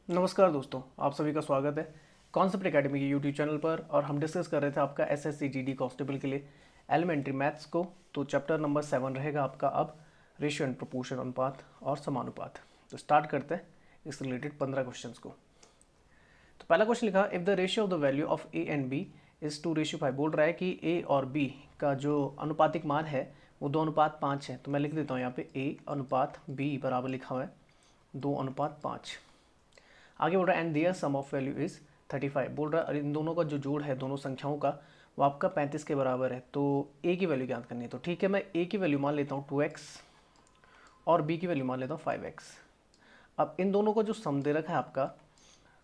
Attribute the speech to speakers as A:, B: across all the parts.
A: नमस्कार दोस्तों, आप सभी का स्वागत है कॉन्सेप्ट एकेडमी के यूट्यूब चैनल पर। और हम डिस्कस कर रहे थे आपका एसएससी जीडी कांस्टेबल के लिए एलिमेंट्री मैथ्स को। तो चैप्टर नंबर 7 रहेगा आपका अब रेशियो एंड प्रोपोर्शन, अनुपात और समानुपात। तो स्टार्ट करते हैं इस रिलेटेड 15 क्वेश्चंस को। तो पहला क्वेश्चन लिखा, if the ratio of the value of A and B is 2:5। बोल रहा है कि ए और बी का जो अनुपातिक मान है वो 2:5 है। तो मैं लिख देता हूँ यहाँ पे ए अनुपात बी बराबर लिखा हुआ है 2:5। आगे बोल रहा है and their sum of value is 35। बोल रहा है इन दोनों का जो जोड़ है दोनों संख्याओं का वो आपका 35 के बराबर है। तो ए की वैल्यू ज्ञात करनी है। तो ठीक है, मैं ए की वैल्यू मान लेता हूँ 2x और बी की वैल्यू मान लेता हूँ 5x। अब इन दोनों का जो सम दे रखा है आपका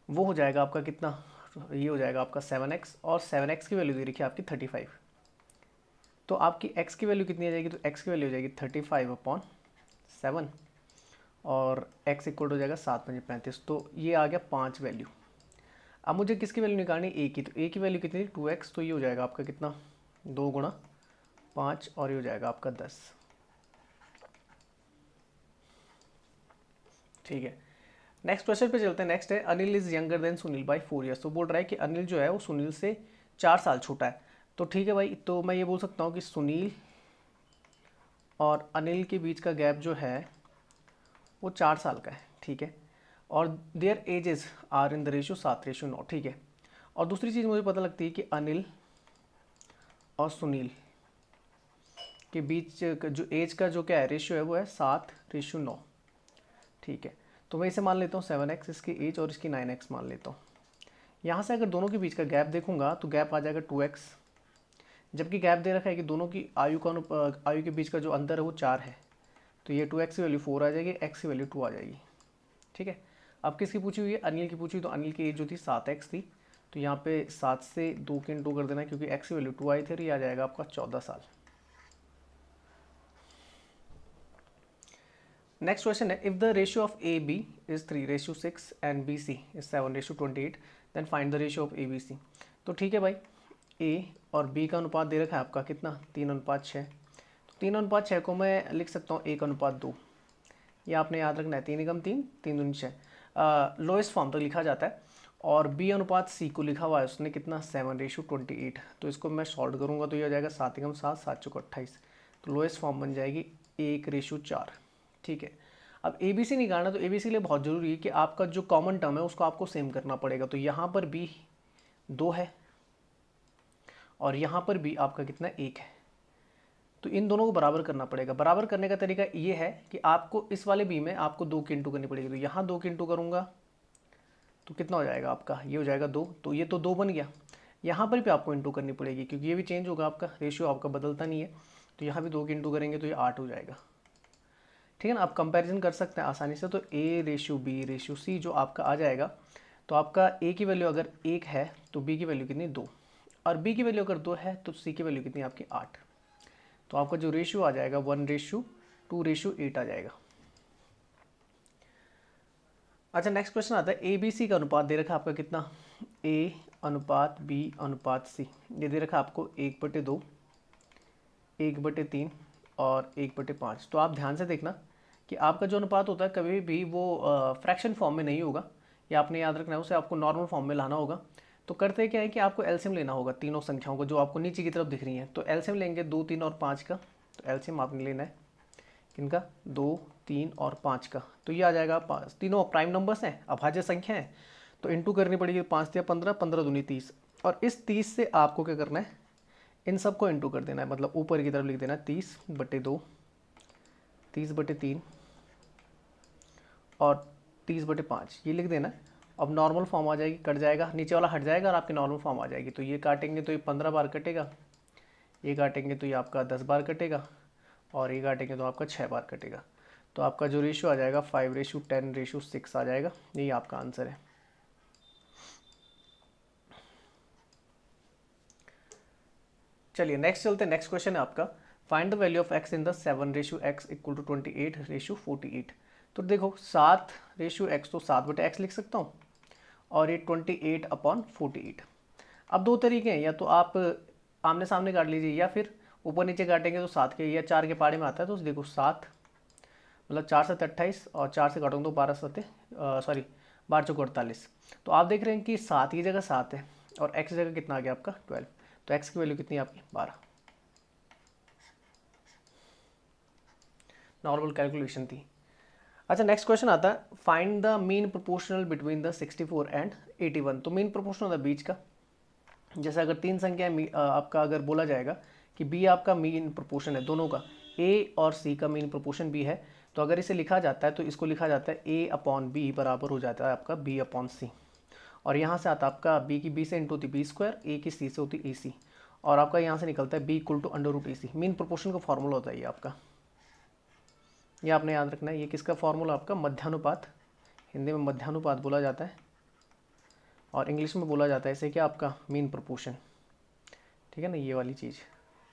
A: वो हो जाएगा आपका कितना, ये हो जाएगा आपका 7x और 7x की वैल्यू दे रखी है आपकी 35। तो आपकी x की वैल्यू कितनी आ जाएगी, तो x की वैल्यू हो जाएगी 35/7 और x इक्वल हो जाएगा 7×5 35। तो ये आ गया 5 वैल्यू। अब मुझे किसकी वैल्यू निकालनी है, ए की। तो ए की वैल्यू कितनी, 2x। तो ये हो जाएगा आपका कितना, 2×5 और ये हो जाएगा आपका 10। ठीक है, नेक्स्ट क्वेश्चन पे चलते हैं। नेक्स्ट है Anil is younger than Sunil by 4 years. तो बोल रहा है कि अनिल जो है वो सुनील से 4 साल छोटा है। तो ठीक है भाई, तो मैं ये बोल सकता हूँ कि सुनील और अनिल के बीच का गैप जो है वो 4 साल का है। ठीक है, और their ages are in the ratio 7:9। ठीक है, और दूसरी चीज़ मुझे पता लगती है कि अनिल और सुनील के बीच का जो एज का जो क्या है रेशियो है वो है 7:9। ठीक है, तो मैं इसे मान लेता हूँ 7x इसकी एज और इसकी 9x मान लेता हूँ। यहाँ से अगर दोनों के बीच का गैप देखूंगा तो गैप आ जाएगा 2x, जबकि गैप दे रखा है कि दोनों की आयु के बीच का जो अंतर है वो 4 है। तो ये 2x की वैल्यू 4 आ जाएगी, x की वैल्यू 2 आ जाएगी। ठीक है, अब किसकी पूछी हुई है, अनिल की पूछी हुई। तो अनिल की एज जो थी 7x थी, तो यहाँ पे 7 से 2 के इंटू कर देना क्योंकि x की वैल्यू 2 आई थी और ये आ जाएगा आपका 14 साल। नेक्स्ट क्वेश्चन है, if the ratio of A B is 3:6 and B C is 7:28 then find the ratio of A B C. तो ठीक है भाई, ए और बी का अनुपात दे रखा है आपका कितना, 3:6। तो 3:6 को मैं लिख सकता हूँ 1:2। ये आपने याद रखना है, 3 × 3 3×6 लोएस्ट फॉर्म तक लिखा जाता है। और बी अनुपात सी को लिखा हुआ है उसने कितना, 7:28। तो इसको मैं सॉल्व करूँगा तो ये हो जाएगा 7 × 7 7×4 = 28। तो लोएस्ट फॉर्म बन जाएगी 1:4। ठीक है, अब ए बी सी निकालना। तो ए बी सी के लिए बहुत ज़रूरी है कि आपका जो कॉमन टर्म है उसको आपको सेम करना पड़ेगा। तो यहाँ पर बी 2 है और यहाँ पर भी आपका कितना, 1 है। तो इन दोनों को बराबर करना पड़ेगा। बराबर करने का तरीका ये है कि आपको इस वाले बी में आपको 2 की इंटू करनी पड़ेगी। तो यहाँ 2 की इंटू करूँगा तो कितना हो जाएगा आपका, ये हो जाएगा 2। तो ये तो 2 बन गया। यहाँ पर भी आपको इंटू करनी पड़ेगी क्योंकि ये भी चेंज होगा, आपका रेशियो आपका बदलता नहीं है। तो यहाँ भी 2 की इंटू करेंगे तो ये 8 हो जाएगा। ठीक है ना, आप कंपैरिजन कर सकते हैं आसानी से। तो A/B/C जो आपका आ जाएगा, तो आपका A की वैल्यू अगर 1 है तो B की वैल्यू कितनी, 2। और B की वैल्यू अगर 2 है तो C की वैल्यू कितनी आपकी, 8। तो आपका जो रेशियो आ जाएगा 1:2:8 आ जाएगा। अच्छा, नेक्स्ट क्वेश्चन आता है, ए बी सी का अनुपात दे रखा है आपका कितना, A/B/C। ये दे रखा है आपको 1/2 1/3 और 1/5। तो आप ध्यान से देखना कि आपका जो अनुपात होता है कभी भी वो फ्रैक्शन फॉर्म में नहीं होगा। ये आपने याद रखना है, उसे आपको नॉर्मल फॉर्म में लाना होगा। तो करते क्या है कि आपको एलसीएम लेना होगा तीनों संख्याओं को जो आपको नीचे की तरफ दिख रही हैं। तो एलसीएम लेंगे 2 3 और 5 का। तो एलसीएम आपने लेना है किनका, 2 3 और 5 का। तो ये आ जाएगा 5, तीनों प्राइम नंबर्स हैं, अभाज्य संख्या है। तो इंटू करनी पड़ेगी, 5 या 15 15 दूनी 30। और इस 30 से आपको क्या करना है, इन सबको इंटू कर देना है। मतलब ऊपर की तरफ लिख देना है 30/2 30/3 और 30/5, ये लिख देना है। अब नॉर्मल फॉर्म आ जाएगी, कट जाएगा, नीचे वाला हट जाएगा और आपकी नॉर्मल फॉर्म आ जाएगी। तो ये काटेंगे तो ये 15 बार कटेगा, ये काटेंगे तो ये आपका 10 बार कटेगा और ये काटेंगे तो आपका 6 बार कटेगा। तो आपका जो रेशियो आ जाएगा 5:10:6 आ जाएगा। यही आपका आंसर है। चलिए नेक्स्ट चलते हैं। नेक्स्ट क्वेश्चन है आपका, find the value of x in the 7:x = 28:48। तो देखो 7:x, तो 7/x लिख सकता हूँ और ये 28/48। अब दो तरीके हैं, या तो आप आमने सामने काट लीजिए या फिर ऊपर नीचे काटेंगे तो 7 के या 4 के पाड़े में आता है। तो देखो 7 मतलब 4 7 28 और 4 से काटूंगा तो 12 7 सॉरी 12 चौको 48। तो आप देख रहे हैं कि 7 की जगह 7 है और x की जगह कितना आ गया आपका 12। तो x की वैल्यू कितनी है आपकी 12। नॉर्मल कैलकुलेशन थी। अच्छा नेक्स्ट क्वेश्चन आता है find the mean proportional between the 64 and 81। तो मीन प्रोपोर्शनल होता है बीच का। जैसे अगर तीन संख्या आपका अगर बोला जाएगा कि बी आपका मीन प्रोपोर्शन है दोनों का, ए और सी का मीन प्रोपोर्शन बी है, तो अगर इसे लिखा जाता है तो इसको लिखा जाता है ए अपॉन बी बराबर हो जाता है आपका बी अपॉन सी। और यहाँ से आता है आपका बी की बी से इंटू होती बी स्क्वायर, ए की सी से होती ए सी, और आपका यहाँ से निकलता है B equal to under root A C. Mean proportion का फॉर्मूला होता है ये आपका, ये आपने याद रखना है। ये किसका फॉर्मूला आपका मध्यानुपात, हिंदी में मध्यानुपात बोला जाता है और इंग्लिश में बोला जाता है इसे क्या आपका मीन प्रोपोर्शन। ठीक है ना, ये वाली चीज़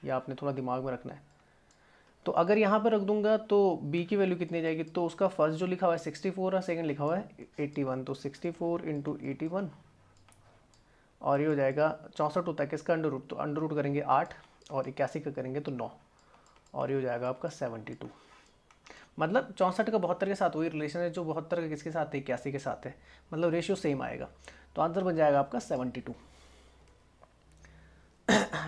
A: ये आपने थोड़ा दिमाग में रखना है। तो अगर यहाँ पर रख दूंगा तो b की वैल्यू कितनी जाएगी, तो उसका फर्स्ट जो लिखा हुआ है 64 और सेकंड लिखा हुआ है 81, तो 64 इंटू 81 और ये हो जाएगा 64 होता है किसका अंडर रूट, तो अंडर रूट करेंगे 8 और 81 का करेंगे तो 9 और ये हो जाएगा आपका 72। मतलब 64 का 72 के साथ वही रिलेशन है जो 72 का किसके साथ है 81 के साथ है, मतलब रेशियो सेम आएगा। तो आंसर बन जाएगा आपका 72।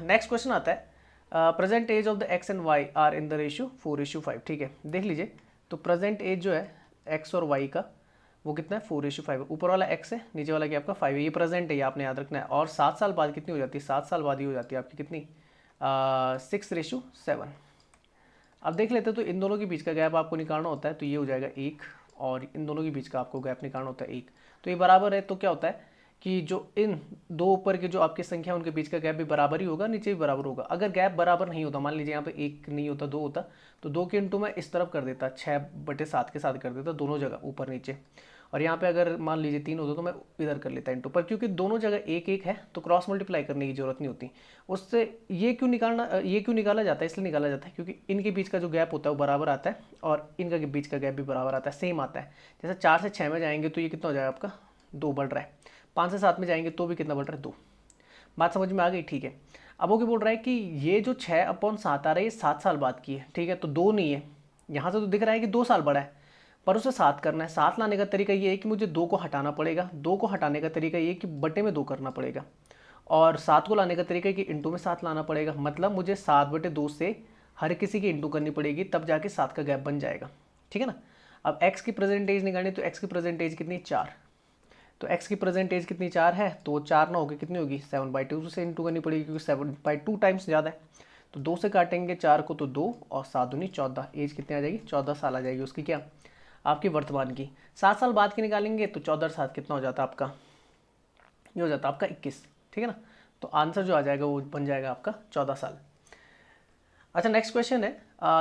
A: नेक्स्ट क्वेश्चन आता है present age of the X and Y are in the ratio 4:5। ठीक है, देख लीजिए तो प्रेजेंट एज जो है एक्स और वाई का वो कितना है 4:5। ऊपर वाला एक्स है, नीचे वाला क्या आपका 5 है, ये प्रेजेंट है, ये आपने याद रखना है। और 7 साल बाद कितनी हो जाती है, 7 साल बाद ही हो जाती है आपकी कितनी 6:7। अब देख लेते हैं तो इन दोनों के बीच का गैप आपको निकालना होता है, तो ये हो जाएगा 1 और इन दोनों के बीच का आपको गैप निकालना होता है 1। तो ये बराबर है, तो क्या होता है कि जो इन दो ऊपर के जो आपकी संख्या उनके बीच का गैप भी बराबर ही होगा, नीचे भी बराबर होगा। अगर गैप बराबर नहीं होता, मान लीजिए यहाँ पे 1 नहीं होता 2 होता, तो 2 के इंटू मैं इस तरफ कर देता 6/7 के साथ कर देता दोनों जगह ऊपर नीचे। और यहाँ पे अगर मान लीजिए 3 होता तो मैं इधर कर लेता इंटू, पर क्योंकि दोनों जगह 1 1 है तो क्रॉस मल्टीप्लाई करने की जरूरत नहीं होती। उससे ये क्यों निकाला जाता है, इसलिए निकाला जाता है क्योंकि इनके बीच का जो गैप होता है वो बराबर आता है और इनका बीच का गैप भी बराबर आता है, सेम आता है। जैसे 4 से 6 में जाएंगे तो ये कितना हो जाएगा आपका 2 बढ़ रहा है, 5 से 7 में जाएंगे तो भी कितना बढ़ रहा है 2। बात समझ में आ गई, ठीक है। अब वो क्या बोल रहा है कि ये जो 6/7 आ रहा है ये 7 साल बाद की है, ठीक है, तो 2 नहीं है, यहाँ से तो दिख रहा है कि 2 साल बड़ा है, पर उसे 7 करना है। 7 लाने का तरीका ये है कि मुझे 2 को हटाना पड़ेगा, 2 को हटाने का तरीका ये है कि बटे में 2 करना पड़ेगा, और 7 को लाने का तरीका है कि इंटू में 7 लाना पड़ेगा। मतलब मुझे 7/2 से हर किसी की इंटू करनी पड़ेगी, तब जाके 7 का गैप बन जाएगा, ठीक है ना। अब x की प्रेजेंटेज निकालनी, तो x की प्रेजेंटेज कितनी 4, तो x की प्रेजेंटेज कितनी 4 है, तो 4 ना होगी कितनी होगी 7/2 से इंटू करनी पड़ेगी क्योंकि 7/2 टाइम्स ज़्यादा है। तो 2 से काटेंगे 4 को तो 2 और 7 दूनी 14, एज कितनी आ जाएगी 14 साल आ जाएगी उसकी, क्या आपकी वर्तमान की। 7 साल बाद की निकालेंगे तो 14 7 कितना हो जाता है आपका, ये हो जाता है आपका 21, ठीक है ना। तो आंसर जो आ जाएगा वो बन जाएगा आपका 14 साल। अच्छा नेक्स्ट क्वेश्चन है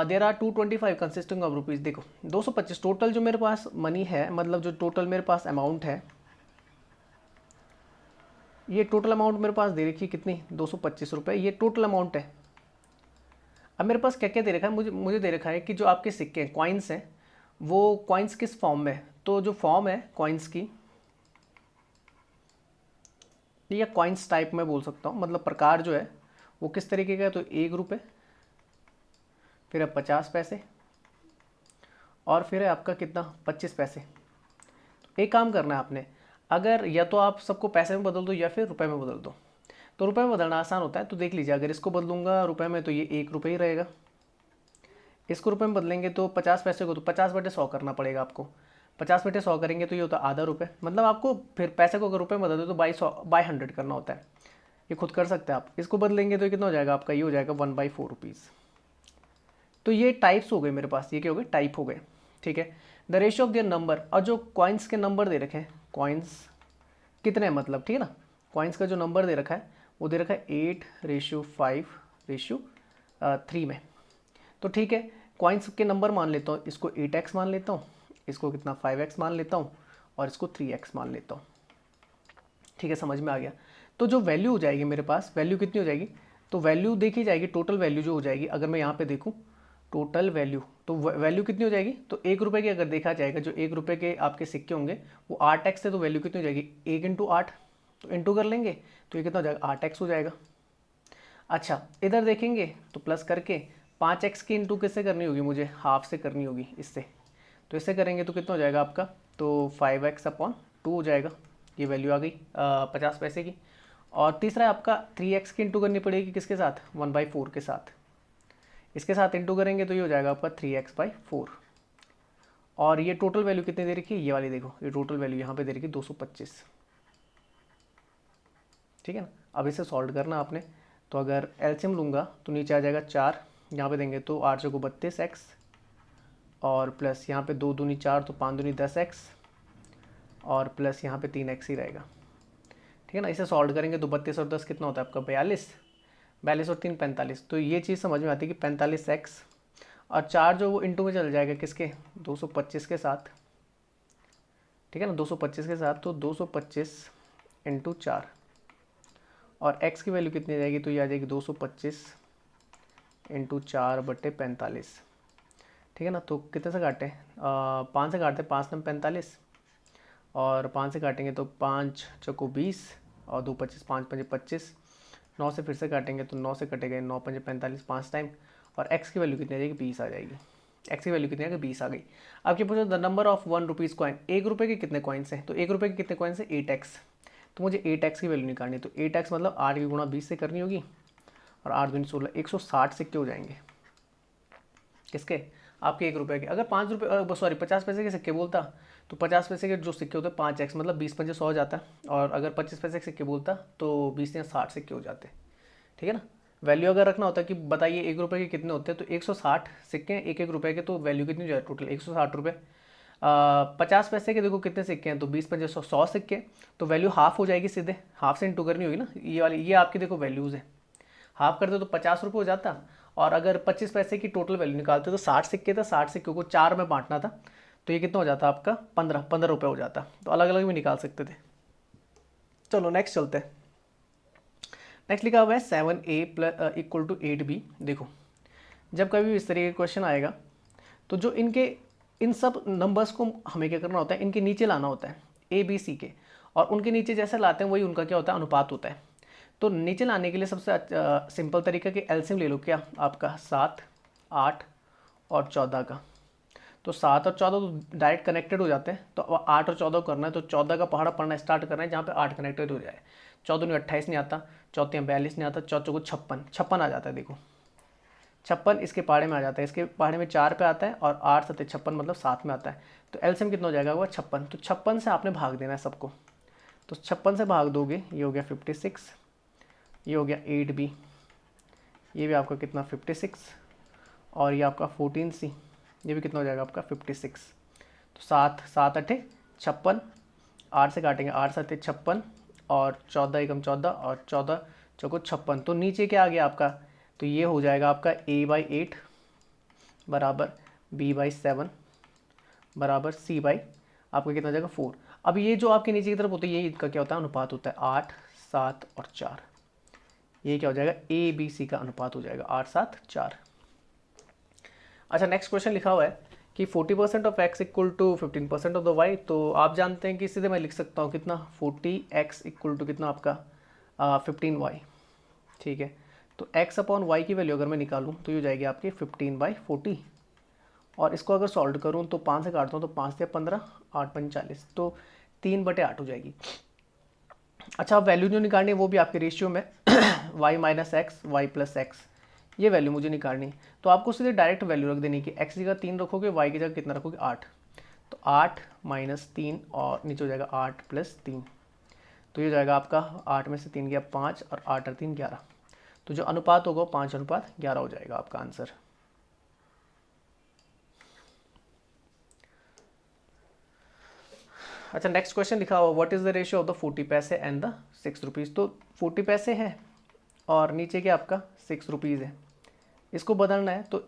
A: there are 225 consisting of rupees. देखो 225 टोटल जो मेरे पास मनी है, मतलब जो टोटल मेरे पास अमाउंट है, ये टोटल अमाउंट मेरे पास दे रखी है कितनी 225 रुपये, ये टोटल अमाउंट है। अब मेरे पास क्या क्या दे रखा है, मुझे दे रखा है कि जो आपके सिक्के हैं कॉइन्स हैं वो कॉइन्स किस फॉर्म में है, तो जो फॉर्म है कॉइन्स की, या कॉइन्स टाइप में बोल सकता हूँ, मतलब प्रकार जो है वो किस तरीके का है, तो 1 रुपये, फिर है 50 पैसे, और फिर है आपका कितना 25 पैसे। तो एक काम करना है आपने, अगर या तो आप सबको पैसे में बदल दो या फिर रुपए में बदल दो। तो रुपए में बदलना आसान होता है, तो देख लीजिए अगर इसको बदलूंगा रुपए में तो ये 1 रुपये ही रहेगा, इसको रुपए में बदलेंगे तो 50 पैसे को तो 50/100 करना पड़ेगा आपको, 50/100 करेंगे तो ये होता है आधा रुपये। मतलब आपको फिर पैसे को अगर रुपये में बदल दो तो बाई 100 करना होता है, ये खुद कर सकते हैं आप। इसको बदलेंगे तो ये कितना हो जाएगा आपका, ये हो जाएगा 1/4 रुपीज़। तो ये टाइप्स हो गए मेरे पास, ये क्या हो गए टाइप हो गए, ठीक है। The ratio of their number, और जो कॉइन्स के नंबर दे रखे हैं, कॉइन्स कितने हैं मतलब, ठीक है ना, कॉइन्स का जो नंबर दे रखा है वो दे रखा है 8:5:3 में। तो ठीक है, कॉइन्स के नंबर मान लेता हूँ, इसको 8x मान लेता हूँ, इसको कितना 5x मान लेता हूँ, और इसको 3x मान लेता हूँ, ठीक है, समझ में आ गया। तो जो वैल्यू हो जाएगी मेरे पास, वैल्यू कितनी हो जाएगी, तो वैल्यू देखी जाएगी टोटल वैल्यू जो हो जाएगी, अगर मैं यहाँ पे देखूँ टोटल वैल्यू, तो वैल्यू कितनी हो जाएगी, तो 1 रुपये की अगर देखा जाएगा, जो 1 रुपये के आपके सिक्के होंगे वो 8x है, तो वैल्यू कितनी हो जाएगी 1 × 8, तो इंटू कर लेंगे तो ये कितना हो जाएगा 8x हो जाएगा। अच्छा इधर देखेंगे तो प्लस करके 5x की इंटू किससे करनी होगी, मुझे हाफ से करनी होगी इससे, तो इससे करेंगे तो कितना हो जाएगा आपका, तो 5x/3 2 हो जाएगा, ये वैल्यू आ गई 50 पैसे की। और तीसरा है आपका 3x की इंटू करनी पड़ेगी किसके साथ, 1/4 के साथ, इसके साथ इंटू करेंगे तो ये हो जाएगा आपका 3x/4। और ये टोटल वैल्यू कितनी दे रखी है, ये वाली देखो, ये टोटल वैल्यू यहाँ पे दे रखी है 225, ठीक है ना। अब इसे सॉल्व करना आपने, तो अगर एलसीएम लूँगा तो नीचे आ जाएगा 4, यहाँ पे देंगे तो 8 चौको 32x, और प्लस यहाँ पे 2 दूनी 4 तो 5 दूनी 10x, और प्लस यहाँ पे 3x ही रहेगा, ठीक है ना। इसे सॉल्व करेंगे तो 32 और 10 कितना होता है आपका 42, 42 और 3 45। तो ये चीज़ समझ में आती है कि 45x और 4 जो वो इंटू में चल जाएगा किसके, 225 के साथ, ठीक है ना, 225 के साथ। तो 225 इंटू 4, और x की वैल्यू कितनी जाएगी, तो ये आ जाएगी 225 इंटू 4/45, ठीक है ना। तो कितने से काटें, 5 से काटते हैं, 5 नम 45, और 5 से काटेंगे तो 5 चौको 20, और 2 25, 5 5 25, 9 से फिर से काटेंगे तो 9 से कटेगा 9 5 45, 5 टाइम, और x की वैल्यू कितनी आ जाएगी, 20 आ जाएगी। x की वैल्यू कितनी आ गई, 20 आ गई। अब क्या पूछो, the number of 1 rupees coin, 1 रुपये के कितने कॉइन्स हैं, तो 1 रुपये के कितने कॉइन्स हैं, 8x। तो मुझे 8x की वैल्यू निकालनी है, तो 8x मतलब 8 की गुणा 20 से करनी होगी, और 8 दूनी 16, 160 सिक्के हो जाएंगे किसके, आपके 1 रुपये के। अगर 5 रुपये सॉरी 50 पैसे के सिक्के बोलता तो 50 पैसे के जो सिक्के होते हैं 5x मतलब 20 पंजे 100 हो जाता है, और अगर 25 पैसे के सिक्के बोलता तो 20 या 60 सिक्के हो जाते, ठीक है ना। वैल्यू अगर रखना होता है कि बताइए 1 रुपये के कितने होते हैं, तो 160 सिक्के हैं 1 1 रुपये के, तो वैल्यू कितनी हो जाए टोटल 160 रुपये। 50 पैसे के देखो कितने सिक्के हैं, तो 20 पंजे 100 सिक्के, तो वैल्यू हाफ हो जाएगी सीधे, हाफ से इंटू करनी होगी ना, ये वाली ये आपकी देखो वैल्यूज़ है, हाफ करते तो 50 रुपये हो जाता, और अगर 25 पैसे की टोटल वैल्यू निकालते तो 60 सिक्के था, 60 सिक्कों को 4 में बांटना था, तो ये कितना हो जाता आपका 15 रुपये हो जाता। तो अलग अलग भी निकाल सकते थे। चलो नेक्स्ट चलते हैं। नेक्स्ट लिखा हुआ है 7a plus equal to 8b। देखो जब कभी भी इस तरीके का क्वेश्चन आएगा तो जो इनके इन सब नंबर्स को हमें क्या करना होता है, इनके नीचे लाना होता है ए बी सी के, और उनके नीचे जैसे लाते हैं वही उनका क्या होता है, अनुपात होता है। तो नीचे लाने के लिए सबसे सिंपल तरीका कि एलसीएम ले लो, क्या आपका 7 8 और 14 का। तो 7 और 14 तो डायरेक्ट कनेक्टेड हो जाते हैं, तो 8 और 14 करना है तो 14 का पहाड़ा पढ़ना स्टार्ट करना है जहाँ पे 8 कनेक्टेड हो जाए। 14 में 28 नहीं आता, 14 42 नहीं आता, 14 को 56 आ जाता है। देखो 56 इसके पहाड़े में आ जाता है, इसके पहाड़े में 4 पे आता है, और 8 7 56 मतलब 7 में आता है। तो एलसीएम कितना हो जाएगा वो 56। तो 56 से आपने भाग देना है सबको, तो 56 से भाग दोगे ये हो गया 56, ये हो गया 8b, ये भी आपका कितना 56, और ये आपका 14c, ये भी कितना हो जाएगा आपका 56। तो 7 7 8 56, 8 से काटेंगे 8 7 56, और 14 एकम 14, और 14 चौको 56। तो नीचे क्या आ गया आपका, तो ये हो जाएगा आपका a/8 बराबर b/7 बराबर c/ आपका कितना हो जाएगा 4। अब ये जो आपके नीचे की तरफ होता है ये इनका क्या होता है, अनुपात होता है 8 7 और 4। ये क्या हो जाएगा, ए बी सी का अनुपात हो जाएगा 8 7 4। अच्छा नेक्स्ट क्वेश्चन लिखा हुआ है कि 40% of x equal to 15% of the y। तो आप जानते हैं कि सीधे मैं लिख सकता हूँ कितना 40x इक्वल टू कितना आपका 15y, ठीक है। तो x अपॉन y की वैल्यू अगर मैं निकालूँ तो ये हो जाएगी आपकी 15/40, और इसको अगर सॉल्व करूँ तो 5 से काटता हूँ तो 5 से 15 8 5 40, तो 3/8 हो जाएगी। अच्छा वैल्यू जो निकालनी है वो भी आपके रेशियो में y minus X Y plus X, ये वैल्यू मुझे निकालनी है। तो आपको सीधे डायरेक्ट वैल्यू रख देनी कि x की जगह 3 रखोगे, y की जगह कितना रखोगे 8, तो 8 माइनस 3 और नीचे हो जाएगा 8 प्लस 3, तो ये हो जाएगा आपका 8 में से 3 गया 5 और 8 और 3 11। तो जो अनुपात होगा 5:11 हो जाएगा आपका आंसर। अच्छा नेक्स्ट क्वेश्चन लिखा हुआ what is the ratio of the 40 पैसे एंड द 6 रुपीज़। तो 40 पैसे है और नीचे क्या आपका 6 रुपीज़ है, इसको बदलना है तो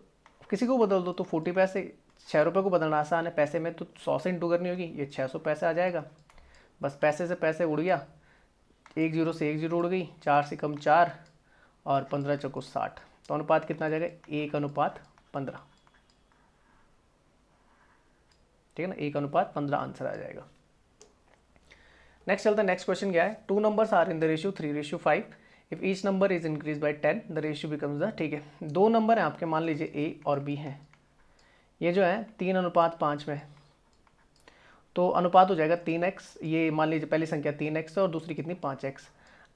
A: किसी को बदल दो। तो 40 पैसे 6 रुपये को बदलना आसान है, पैसे में तो 100 से इंटू करनी होगी, ये 600 पैसे आ जाएगा। बस पैसे से पैसे उड़ गया, 1 जीरो से 1 जीरो उड़ गई, 4 से कम 4 और 15 चौको 60। तो अनुपात कितना आ जाएगा 1:15, ठीक है ना, 1:15 आंसर आ जाएगा। नेक्स्ट चलता है, नेक्स्ट क्वेश्चन क्या है, 2 numbers are in the ratio 3:5, if each number is increase by 10 the ratio becomes the, ठीक है 2 नंबर हैं आपके, मान लीजिए ए और बी हैं, ये जो है 3:5 में है। तो अनुपात हो जाएगा 3x, ये मान लीजिए पहली संख्या 3x है और दूसरी कितनी 5x।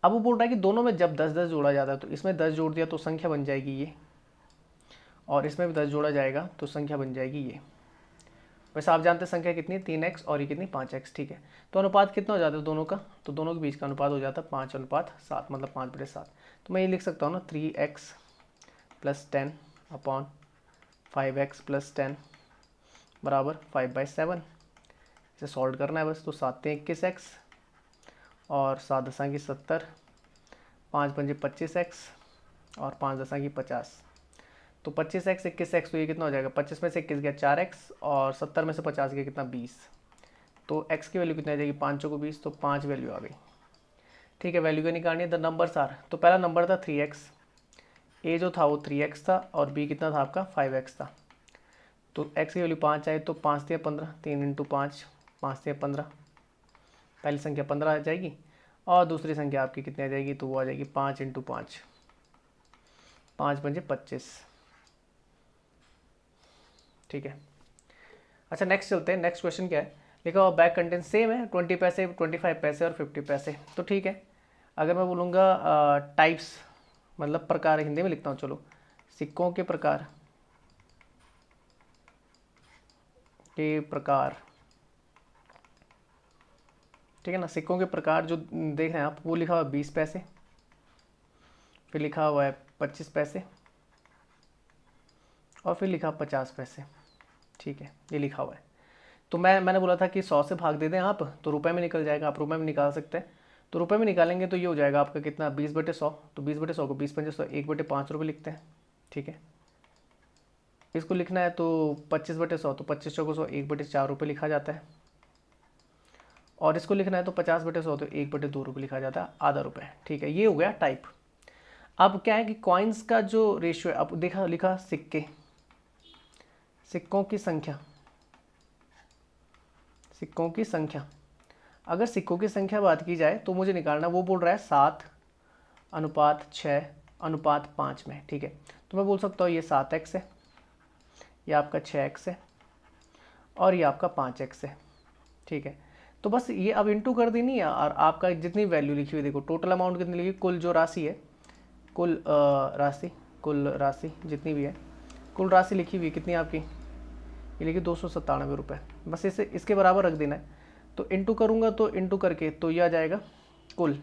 A: अब वो बोल रहा है कि दोनों में जब 10-10 जोड़ा जाता है तो इसमें 10 जोड़ दिया तो संख्या बन जाएगी ये, और इसमें भी 10 जोड़ा जाएगा तो संख्या बन जाएगी ये। वैसे आप जानते हैं संख्या कितनी 3x और ये कितनी 5x, ठीक है। तो अनुपात कितना हो जाता है दोनों का, तो दोनों के बीच का अनुपात हो जाता है 5:7, मतलब 5/7। तो मैं ये लिख सकता हूँ ना 3x + 10 अपॉन 5x + 10 बराबर 5/7। इसे सॉल्व करना है बस। तो 7×3 = 21x और 7×10 = 70, 5×5 = 25x और 5×10 = 50। तो 25x 21x, तो ये कितना हो जाएगा 25 में से 21 गया 4x और 70 में से 50 गया कितना 20। तो x की वैल्यू कितनी आ जाएगी 5 को 20, तो 5 वैल्यू आ गई, ठीक है। वैल्यू क्या निकालनी है, द नंबर्स आर, तो पहला नंबर था 3x, a जो था वो 3x था और b कितना था आपका 5x था। तो x की वैल्यू 5 आए तो 5 × 15, 3 × 5, 5 × 15, पहली संख्या 15 आ जाएगी और दूसरी संख्या आपकी कितनी आ जाएगी, तो वो आ जाएगी 5 × 5, 5×5 = 25, ठीक है। अच्छा नेक्स्ट चलते हैं। नेक्स्ट क्वेश्चन क्या है, लिखा हुआ बैग कंटेंट सेम है, 20 पैसे, 25 पैसे और 50 पैसे। तो ठीक है, अगर मैं बोलूँगा टाइप्स, मतलब प्रकार, हिंदी में लिखता हूँ चलो, सिक्कों के प्रकार ठीक है ना। सिक्कों के प्रकार जो देख रहे हैं आप, वो लिखा हुआ है 20 पैसे, फिर लिखा हुआ है 25 पैसे और फिर लिखा 50 पैसे, ठीक है, ये लिखा हुआ है। तो मैंने बोला था कि 100 से भाग दे दें आप तो रुपए में निकल जाएगा, आप रुपए में निकाल सकते हैं। तो रुपए में निकालेंगे तो ये हो जाएगा आपका कितना 20/100, तो 20/100 को 20×100 1/5 रुपये लिखते हैं, ठीक है। इसको लिखना है तो 25/100, तो 25×100 1/4 रुपये लिखा जाता है। और इसको लिखना है तो 50/100 तो 1/2 रुपये लिखा जाता है, आधा रुपये, ठीक है। ये हो गया टाइप। अब क्या है कि कॉइन्स का जो रेशियो है, अब देखा लिखा सिक्के, सिक्कों की संख्या, सिक्कों की संख्या, अगर सिक्कों की संख्या बात की जाए तो मुझे निकालना, वो बोल रहा है 7:6:5 में, ठीक है। तो मैं बोल सकता हूँ ये 7x है, ये आपका 6x है और ये आपका 5x है, ठीक है। तो बस ये अब इंटू कर देनी है और आपका जितनी वैल्यू लिखी हुई, देखो टोटल अमाउंट कितनी लिखी, कुल जो राशि है, कुल राशि जितनी भी है, कुल राशि लिखी हुई कितनी आपकी, ये लिखी 297 रुपये। बस इसे इसके बराबर रख देना है। तो इंटू करूँगा तो इंटू करके तो ये आ जाएगा कुल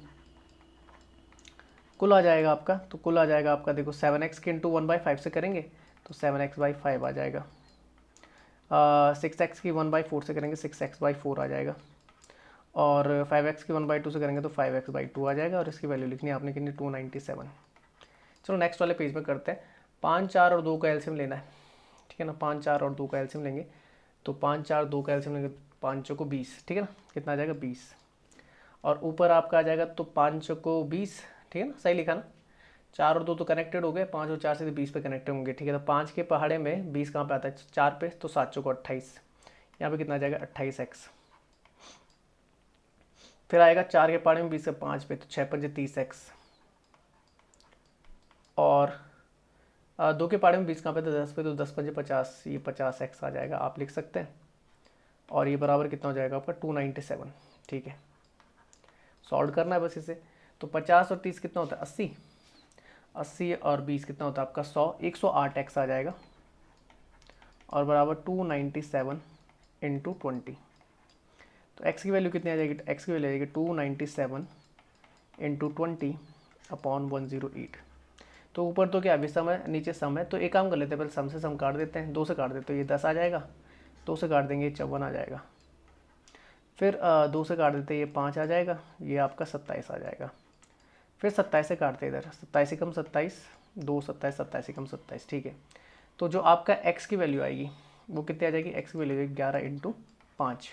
A: आ जाएगा आपका, तो कुल आ जाएगा आपका, देखो 7x के इंटू 1/5 से करेंगे तो 7x/5 आ जाएगा। 6x की 1/4 से करेंगे 6x/4 आ जाएगा। और 5x की 1/2 से करेंगे तो 5x/2 आ जाएगा। और इसकी वैल्यू लिखनी है आपने कितनी 297। चलो नेक्स्ट वाले पेज में करते हैं। 5, 4 और 2 का एलसीएम लेना है, ठीक है ना। 5, 4 और 2 का एलसीएम लेंगे तो 5, 4, 2 का एलसीएम लेंगे, 5 को 20, ठीक है ना। कितना आ जाएगा 20 और ऊपर आपका आ जाएगा तो 5 को 20, ठीक है ना, सही लिखा ना। 4 और 2 तो कनेक्टेड हो गए, 5 और 4 से 20 पे कनेक्टेड होंगे, ठीक है। तो 5 के पहाड़े में 20 कहाँ पे आता है 4 पे, तो 7 को 28, यहाँ पे कितना आ जाएगा 28x। फिर आएगा 4 के पहाड़े में 20 से 5 पे, तो 6×5 = 30x। और 2 के पहाड़े में 20 कहाँ पे, तो 10 पे, तो 10×5 = 50, ये 50x आ जाएगा, आप लिख सकते हैं। और ये बराबर कितना हो जाएगा आपका 297, ठीक है। सॉल्व करना है बस इसे। तो 50 और 30 कितना होता है 80, 80 और 20 कितना होता है आपका 100, 108x आ जाएगा। और बराबर 297 × 20। तो x की वैल्यू कितनी आ जाएगी, x की वैल्यू आ जाएगी 297 × 20/108। तो ऊपर तो क्या विषम है, नीचे सम है, तो एक काम कर लेते हैं, पहले सम से सम काट देते हैं, 2 से काट देते हैं, ये 10 आ जाएगा, 2 से काट देंगे ये 54 आ जाएगा। फिर 2 से काट देते हैं, ये 5 आ जाएगा, ये आपका 27 आ जाएगा। फिर 27 से काटते हैं इधर, 27 × 27, 2 27, 27 × 27, ठीक है। तो जो आपका x की वैल्यू आएगी वो कितनी आ जाएगी, x की वैल्यू 11 × 5,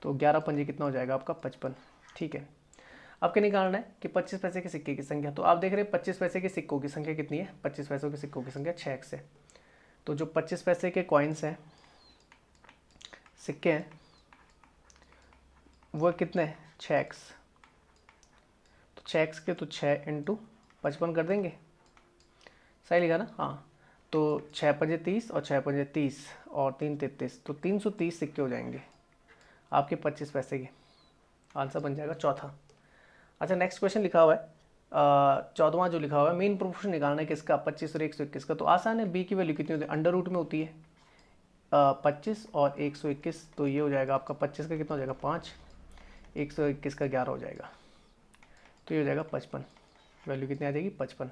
A: तो 11×5 कितना हो जाएगा आपका 55, ठीक है। अब क्या निकालना है कि 25 पैसे के सिक्के की संख्या। तो आप देख रहे हैं 25 पैसे के सिक्कों की संख्या कितनी है, 25 पैसों के सिक्कों की संख्या 6x है। तो जो 25 पैसे के कॉइन्स हैं, सिक्के हैं, वो कितने हैं 6x। तो 6x के तो 6 × 55 कर देंगे, सही लिखा ना, हाँ। तो 6×5 = 30 और 6×5 = 30 और 3 × 33, तो 330 सिक्के हो जाएंगे आपके 25 पैसे के। आंसर बन जाएगा चौथा। अच्छा नेक्स्ट क्वेश्चन लिखा हुआ है 14वां जो लिखा हुआ है, मेन प्रोपोर्शन निकालना है किसका, 25 और 121 का। तो आसान है, बी की वैल्यू कितनी होती है, अंडर रूट में होती है 25 और 121, तो ये हो जाएगा आपका 25 का कितना हो जाएगा 5, 121 का 11 हो जाएगा, तो ये हो जाएगा 55। वैल्यू कितनी आ जाएगी 55।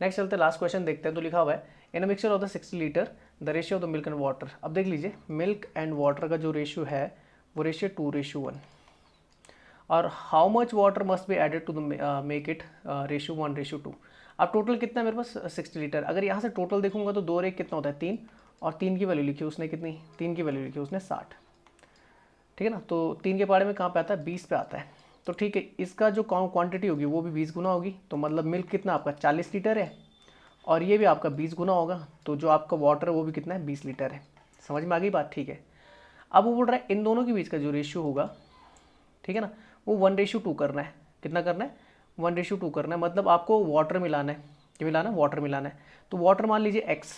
A: नेक्स्ट चलते लास्ट क्वेश्चन देखते हैं। तो लिखा हुआ है in a mixture of the 60 litre the ratio of the milk and water. अब देख लीजिए मिल्क एंड वाटर का जो रेशियो है वो रेशियो 2:1, और how much water must be added to the make it ratio 1:2। अब टोटल कितना है मेरे पास 60 लीटर। अगर यहाँ से टोटल देखूंगा तो 2 और 1 कितना होता है 3, और 3 की वैल्यू लिखी उसने कितनी, 3 की वैल्यू लिखी उसने 60, ठीक है ना। तो 3 के पाड़े में कहाँ पे आता है 20 पे आता है। तो ठीक है, इसका जो क्वांटिटी होगी वो भी 20 गुना होगी, तो मतलब मिल्क कितना आपका 40 लीटर है, और ये भी आपका 20 गुना होगा, तो जो आपका वाटर है वो भी कितना है 20 लीटर है। समझ में आ गई बात, ठीक है। अब वो बोल रहा है इन दोनों के बीच का जो रेशियो होगा, ठीक है ना, वो 1:2 करना है। कितना करना है 1:2 करना है, मतलब आपको वाटर मिलाना है, क्या मिलाना है वाटर मिलाना है। तो वाटर मान लीजिए x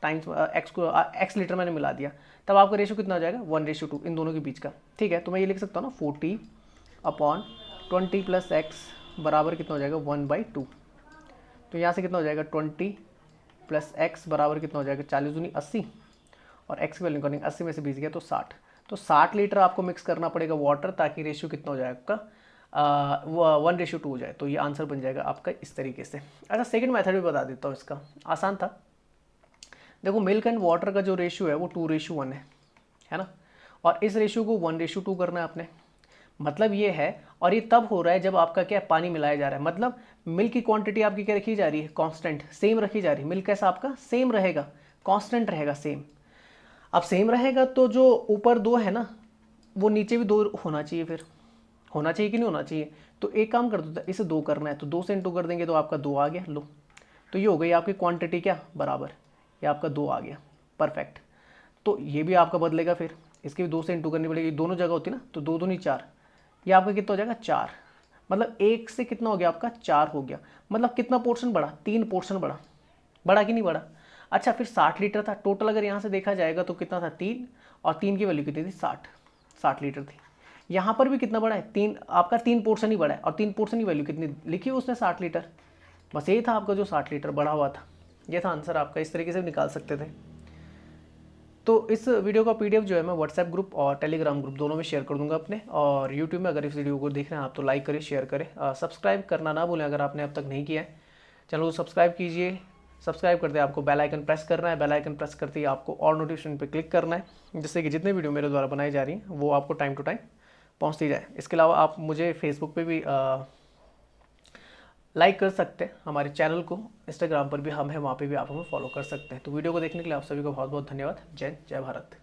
A: टाइम्स x को x लीटर मैंने मिला दिया, तब आपका रेशियो कितना हो जाएगा 1:2 इन दोनों के बीच का, ठीक है। तो मैं ये लिख सकता हूँ ना 40/20 + x बराबर कितना हो जाएगा 1/2। तो यहाँ से कितना हो जाएगा 20 + x बराबर कितना हो जाएगा 40 दूनी 80, और x की वैल्यू करेंगे 80 में से 20 गया तो 60। तो 60 लीटर आपको मिक्स करना पड़ेगा वाटर, ताकि रेशियो कितना हो जाएगा आपका 1:2 हो जाए। तो ये आंसर बन जाएगा आपका इस तरीके से। अच्छा सेकंड मेथड भी बता देता हूँ इसका, आसान था। देखो मिल्क एंड वाटर का जो रेशियो है वो 2:1 है ना, और इस रेशियो को 1:2 करना है आपने। मतलब ये है, और ये तब हो रहा है जब आपका क्या पानी मिलाया जा रहा है, मतलब मिल्क की क्वांटिटी आपकी क्या रखी जा रही है कांस्टेंट, सेम रखी जा रही है। मिल्क कैसा आपका सेम रहेगा, कांस्टेंट रहेगा सेम। अब सेम रहेगा तो जो ऊपर 2 है ना वो नीचे भी 2 होना चाहिए, फिर होना चाहिए कि नहीं होना चाहिए। तो एक काम कर दो, इसे 2 करना है तो 2 से इंटू कर देंगे तो आपका 2 आ गया, लो। तो ये हो गई आपकी क्वांटिटी क्या बराबर, ये आपका 2 आ गया, परफेक्ट। तो ये भी आपका बदलेगा, फिर इसकी भी 2 से इंटू करनी पड़ेगी, दोनों जगह होती है ना, तो 2 दूनी 4, ये आपका कितना हो जाएगा 4, मतलब 1 से कितना हो गया आपका 4 हो गया। मतलब कितना पोर्शन बढ़ा 3 पोर्शन बढ़ा, बढ़ा कि नहीं बढ़ा। अच्छा फिर 60 लीटर था टोटल, अगर यहाँ से देखा जाएगा तो कितना था 3, और 3 की वैल्यू कितनी थी 60 लीटर थी। यहाँ पर भी कितना बढ़ा है 3, आपका 3 पोर्शन ही बढ़ा है, और 3 पोर्शन की वैल्यू कितनी लिखी उसने 60 लीटर। बस ये था आपका जो 60 लीटर बढ़ा हुआ था, ये था आंसर आपका। इस तरीके से निकाल सकते थे। तो इस वीडियो का पीडीएफ जो है मैं व्हाट्सएप ग्रुप और टेलीग्राम ग्रुप दोनों में शेयर कर दूंगा अपने, और यूट्यूब में अगर इस वीडियो को देख रहे हैं आप तो लाइक करें, शेयर करें, सब्सक्राइब करना ना भूलें अगर आपने अब तक नहीं किया है। चैनल को सब्सक्राइब कीजिए। सब्सक्राइब करते आपको बेल आइकन प्रेस करना है, बेल आइकन प्रेस करते ही आपको और नोटिफिकेशन पर क्लिक करना है, जिससे कि जितने वीडियो मेरे द्वारा बनाई जा रही हैं वो आपको टाइम टू टाइम पहुँचती जाए। इसके अलावा आप मुझे फेसबुक पर भी लाइक कर सकते हैं, हमारे चैनल को इंस्टाग्राम पर भी हम हैं, वहाँ पे भी आप हमें फॉलो कर सकते हैं। तो वीडियो को देखने के लिए आप सभी को बहुत बहुत धन्यवाद। जय भारत।